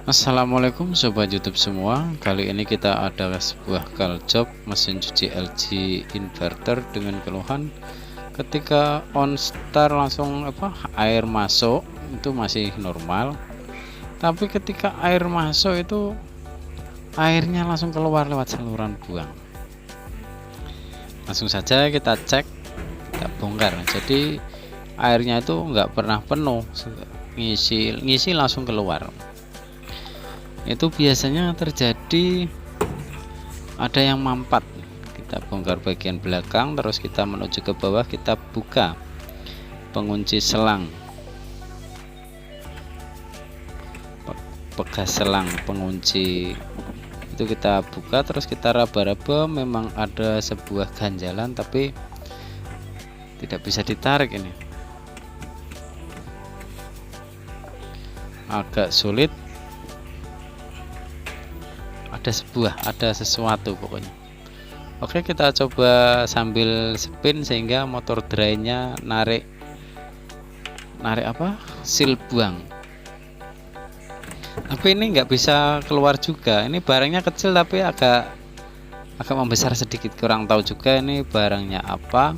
Assalamualaikum sobat YouTube semua. Kali ini kita ada sebuah job mesin cuci LG inverter dengan keluhan ketika on start langsung air masuk itu masih normal, tapi ketika air masuk itu airnya langsung keluar lewat saluran buang. Langsung saja kita cek, kita bongkar. Jadi airnya itu nggak pernah penuh, ngisi langsung keluar. Itu biasanya terjadi ada yang mampat. Kita bongkar bagian belakang, terus kita menuju ke bawah, kita buka pengunci selang, pegas selang pengunci itu kita buka, terus kita raba-raba. Memang ada sebuah ganjalan tapi tidak bisa ditarik, ini agak sulit. Ada sesuatu pokoknya. Oke, kita coba sambil spin sehingga motor dry-nya narik seal buang. Tapi ini nggak bisa keluar juga. Ini barangnya kecil tapi agak membesar sedikit, kurang tahu juga ini barangnya apa.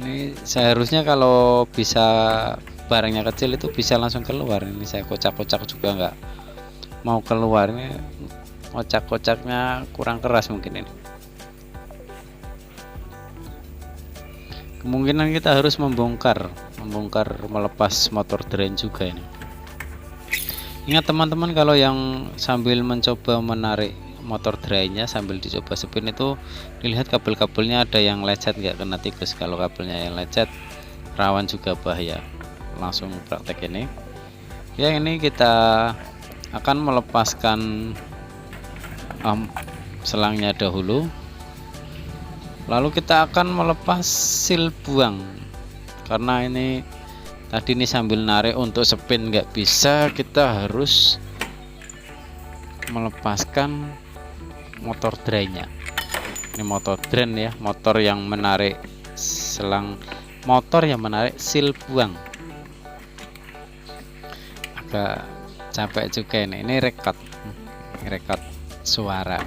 Ini seharusnya kalau bisa barangnya kecil itu bisa langsung keluar. Ini saya kocak-kocak juga nggak mau keluar. Ini kocak-kocaknya kurang keras mungkin ini. Kemungkinan kita harus membongkar melepas motor drain juga ini. Ingat teman-teman, kalau yang sambil mencoba menarik motor drainnya sambil dicoba spin itu dilihat kabel-kabelnya ada yang lecet, nggak kena tikus. Kalau kabelnya yang lecet rawan juga bahaya. Langsung praktek ini ya. Ini kita akan melepaskan selangnya dahulu, lalu kita akan melepas seal buang. Karena ini tadi ini sambil narik untuk spin nggak bisa, kita harus melepaskan motor drainnya. Ini motor drain ya, motor yang menarik selang, motor yang menarik seal buang. Agak capek juga ini rekod suara.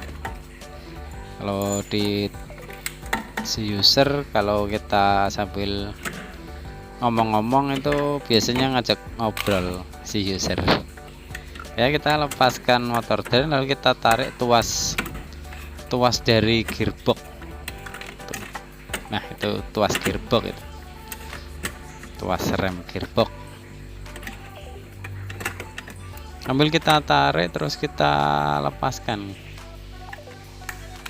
Kalau di si user, kalau kita sambil ngomong-ngomong itu biasanya ngajak ngobrol si user ya. Kita lepaskan motor drain, lalu kita tarik tuas dari gearbox. Nah, itu tuas gearbox, itu tuas rem gearbox. Ambil, kita tarik, terus kita lepaskan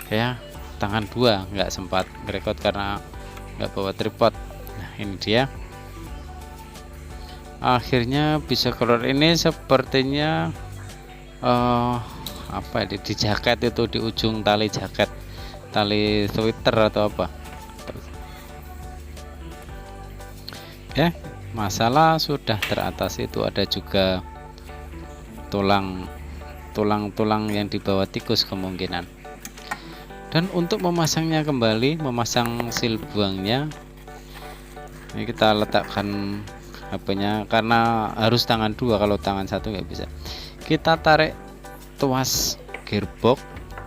ya. Tangan dua nggak sempat ngerekod karena nggak bawa tripod. Nah, ini dia akhirnya bisa keluar. Ini sepertinya di jaket itu, di ujung tali jaket, tali sweater atau apa ya. Masalah sudah teratasi. Itu ada juga tulang yang dibawa tikus kemungkinan. Dan untuk memasangnya kembali, memasang seal buangnya, ini kita letakkan HP-nya karena harus tangan dua, kalau tangan satu nggak bisa. Kita tarik tuas gearbox,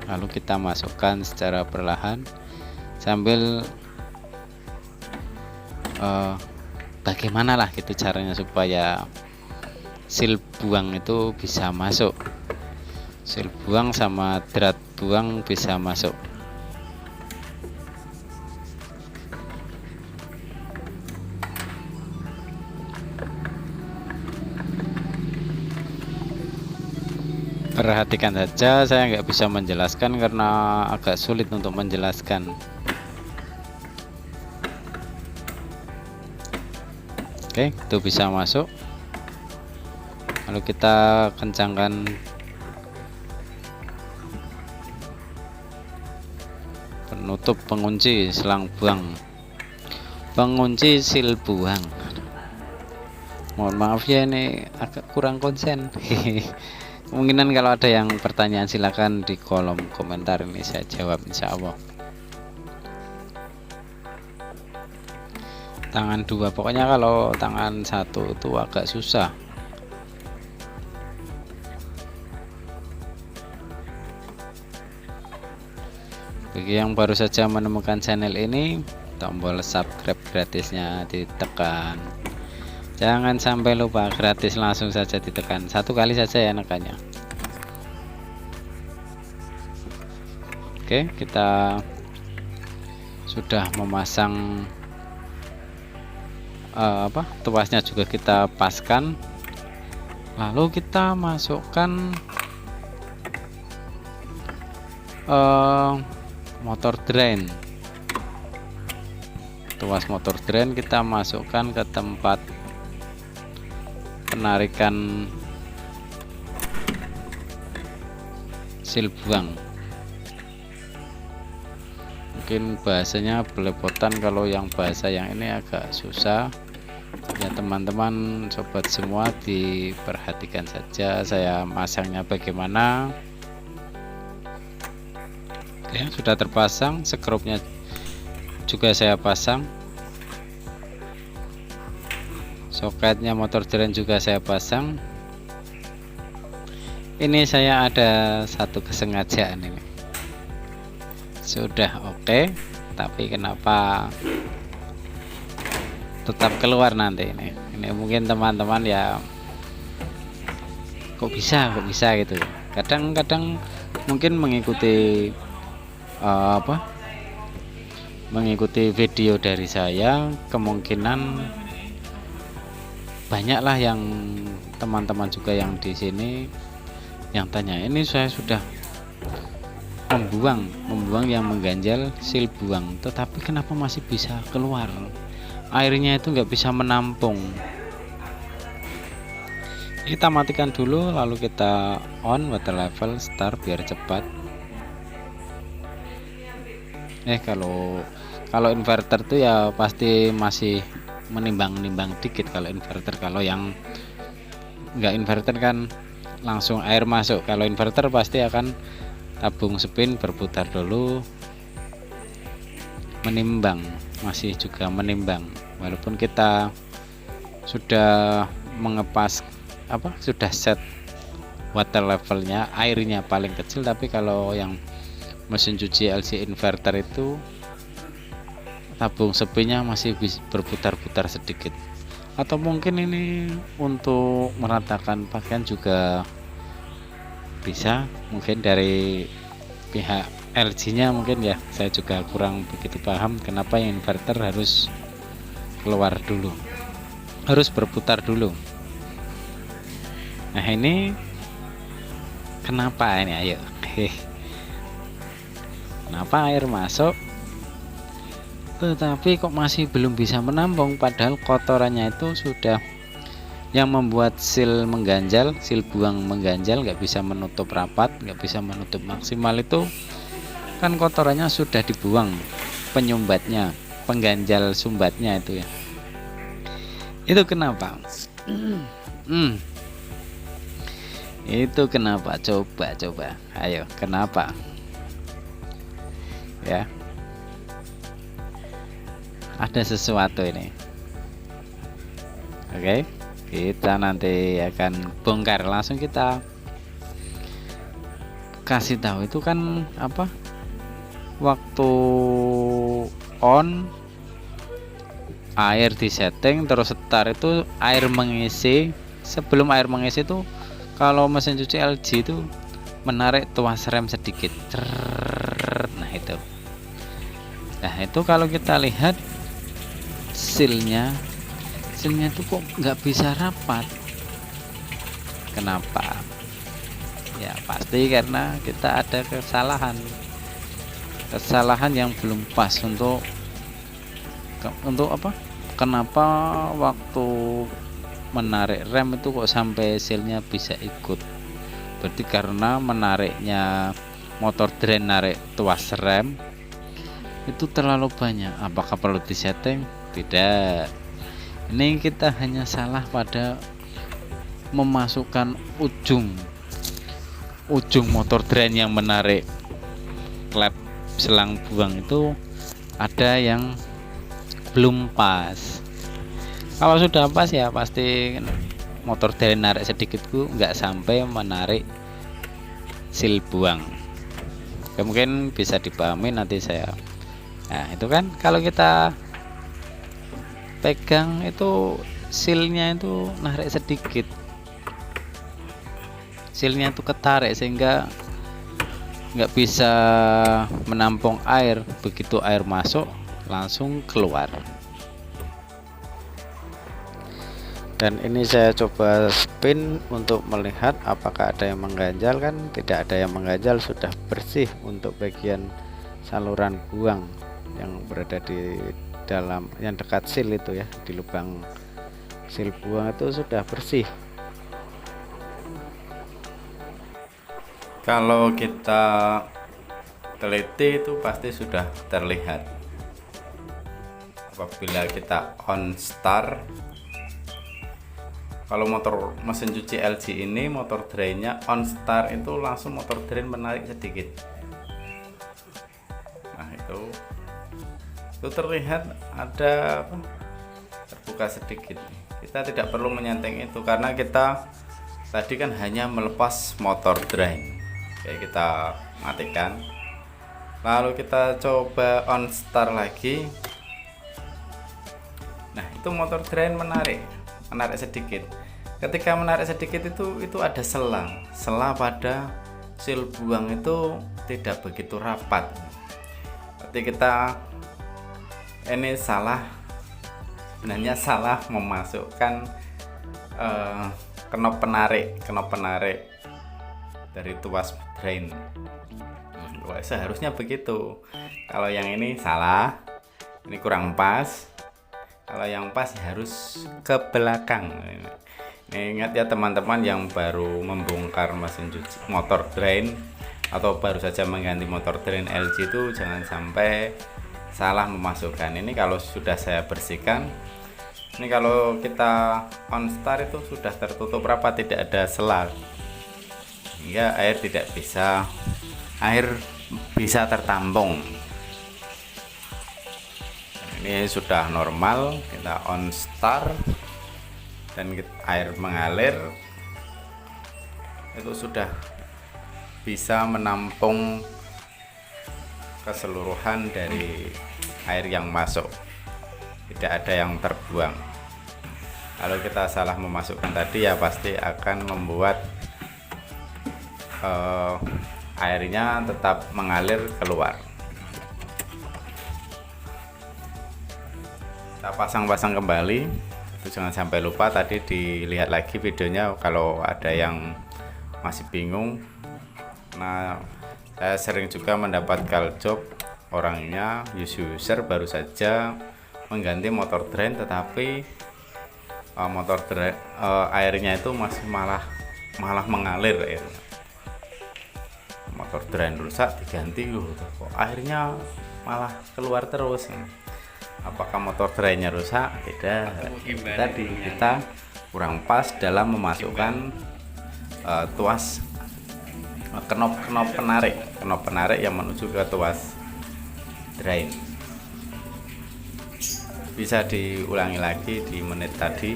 lalu kita masukkan secara perlahan sambil bagaimana lah gitu caranya supaya seal buang itu bisa masuk. Seal buang sama drat buang bisa masuk. Perhatikan saja, saya nggak bisa menjelaskan karena agak sulit untuk menjelaskan. Oke, itu bisa masuk. Lalu kita kencangkan penutup pengunci selang buang, pengunci seal buang. Mohon maaf ya, ini agak kurang konsen. Kemungkinan kalau ada yang pertanyaan silakan di kolom komentar, ini saya jawab insya Allah. Tangan dua, pokoknya kalau tangan satu itu agak susah. Bagi yang baru saja menemukan channel ini, tombol subscribe gratisnya ditekan. Jangan sampai lupa, gratis, langsung saja ditekan. Satu kali saja ya nekannya. Oke, kita sudah memasang tuasnya juga kita paskan. Lalu kita masukkan motor drain. Tuas motor drain kita masukkan ke tempat penarikan sil buang. Mungkin bahasanya belepotan, kalau yang bahasa yang ini agak susah ya teman-teman, sobat semua, diperhatikan saja saya masangnya bagaimana. Oke, sudah terpasang, skrupnya juga saya pasang, soketnya motor drain juga saya pasang. Ini saya ada satu kesengajaan ini. Sudah oke, tapi kenapa tetap keluar nanti ini mungkin teman-teman ya, kok bisa gitu. Kadang-kadang mungkin mengikuti mengikuti video dari saya, kemungkinan banyaklah yang teman-teman juga yang di sini yang tanya, ini saya sudah membuang yang mengganjal sil buang, tetapi kenapa masih bisa keluar, airnya itu nggak bisa menampung. Kita matikan dulu, lalu kita on water level start biar cepat. Kalau inverter tuh ya pasti masih menimbang dikit kalau inverter. Kalau yang nggak inverter kan langsung air masuk. Kalau inverter pasti akan tabung spin, berputar dulu, menimbang, masih juga menimbang. Walaupun kita sudah mengepas sudah set water levelnya, airnya paling kecil, tapi kalau yang mesin cuci LG inverter itu tabung spinnya masih bisa berputar-putar sedikit. Atau mungkin ini untuk meratakan pakaian juga bisa, mungkin dari pihak LG nya mungkin ya, saya juga kurang begitu paham kenapa yang inverter harus keluar dulu, harus berputar dulu. Nah ini kenapa ini, ayo kenapa air masuk tetapi kok masih belum bisa menampung, padahal kotorannya itu sudah, yang membuat sil mengganjal, sil buang mengganjal, nggak bisa menutup rapat, nggak bisa menutup maksimal, itu kan kotorannya sudah dibuang, penyumbatnya, pengganjal sumbatnya itu ya. Itu kenapa? Itu kenapa? Coba ayo, kenapa ya? Ada sesuatu ini. Oke, kita nanti akan bongkar, langsung kita kasih tahu. Itu kan waktu on air di setting terus start, itu air mengisi. Sebelum air mengisi itu kalau mesin cuci LG itu menarik tuas rem sedikit. Nah itu kalau kita lihat silnya itu kok nggak bisa rapat. Kenapa? Ya pasti karena kita ada kesalahan yang belum pas untuk kenapa waktu menarik rem itu kok sampai silnya bisa ikut. Berarti karena menariknya motor drain, narik tuas rem itu terlalu banyak. Apakah perlu disetting? Tidak. Ini kita hanya salah pada memasukkan ujung motor drain yang menarik klep selang buang, itu ada yang belum pas. Kalau sudah pas ya pasti motor drain narik sedikit nggak sampai menarik sil buang. ya mungkin bisa dipahami nanti saya. Nah itu kan kalau kita pegang itu sealnya itu narik sedikit, sealnya itu ketarik sehingga nggak bisa menampung air, begitu air masuk langsung keluar. Dan ini saya coba spin untuk melihat apakah ada yang mengganjal. Kan tidak ada yang mengganjal, sudah bersih untuk bagian saluran buang yang berada di dalam yang dekat seal itu ya, di lubang seal buang itu sudah bersih. Kalau kita teliti itu pasti sudah terlihat apabila kita on start. Kalau motor mesin cuci LG ini motor drainnya on start itu langsung motor drain menarik sedikit. Nah itu terlihat ada terbuka sedikit. Kita tidak perlu menyenteng itu karena kita tadi kan hanya melepas motor drain. Oke, kita matikan. Lalu kita coba on start lagi. Nah itu motor drain menarik sedikit. Ketika menarik sedikit itu ada sela pada seal buang itu tidak begitu rapat. Berarti kita ini sebenarnya salah memasukkan knop penarik dari tuas drain. Seharusnya begitu. Kalau yang ini salah, ini kurang pas. Kalau yang pas harus ke belakang. Ingat ya teman-teman yang baru membongkar mesin cuci motor drain atau baru saja mengganti motor drain LG itu jangan sampai salah memasukkan. Ini kalau sudah saya bersihkan, ini kalau kita on start itu sudah tertutup rapat, tidak ada sela, hingga air bisa tertampung. Ini sudah normal, kita on start dan air mengalir, itu sudah bisa menampung keseluruhan dari air yang masuk, tidak ada yang terbuang. Kalau kita salah memasukkan tadi ya pasti akan membuat airnya tetap mengalir keluar. Kita pasang kembali, itu jangan sampai lupa. Tadi dilihat lagi videonya kalau ada yang masih bingung. Nah saya sering juga mendapatkan job orangnya user baru saja mengganti motor drain, tetapi motor drain airnya itu masih malah mengalir air. Motor drain rusak diganti loh, kok airnya malah keluar terus. Apakah motor drainnya rusak? Tidak. Tadi kita kurang pas dalam memasukkan tuas knop penarik yang menuju ke tuas drain. Bisa diulangi lagi di menit tadi.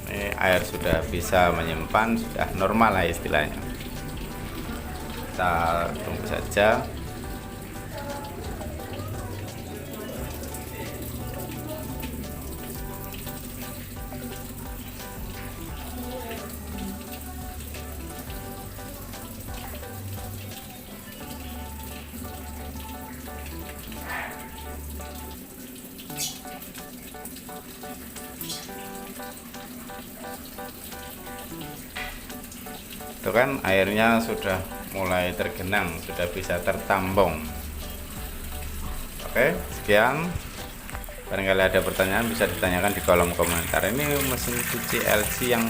Ini air sudah bisa menyimpan, sudah normal lah istilahnya. Kita tunggu saja. Itu kan airnya sudah mulai tergenang, sudah bisa tertampung. Oke, sekian. Barangkali ada pertanyaan bisa ditanyakan di kolom komentar. Ini mesin cuci LG yang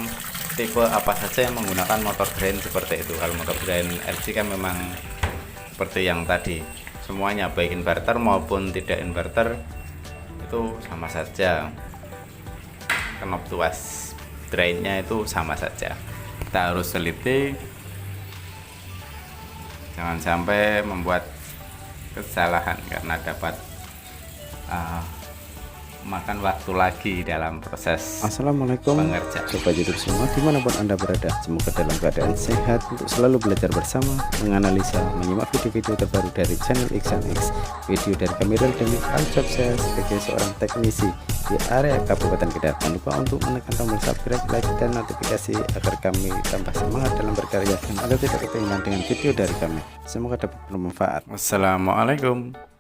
tipe apa saja yang menggunakan motor drain seperti itu. Kalau motor drain LG kan memang seperti yang tadi, semuanya baik inverter maupun tidak inverter itu sama saja. Knop tuas drainnya itu sama saja. Kita harus teliti, jangan sampai membuat kesalahan karena dapat makan waktu lagi dalam proses Assalamualaikum pengerjaan. Sobat YouTube semua dimanapun Anda berada, semoga dalam keadaan sehat untuk selalu belajar bersama, menganalisa, menyimak video-video terbaru dari channel XNX. Video dari kami real demi job saya sebagai seorang teknisi di area Kabupaten Kedah. Jangan lupa untuk menekan tombol subscribe, like, dan notifikasi agar kami tambah semangat dalam berkarya dan Anda tidak ketinggalan dengan video dari kami. Semoga dapat bermanfaat. Wassalamualaikum.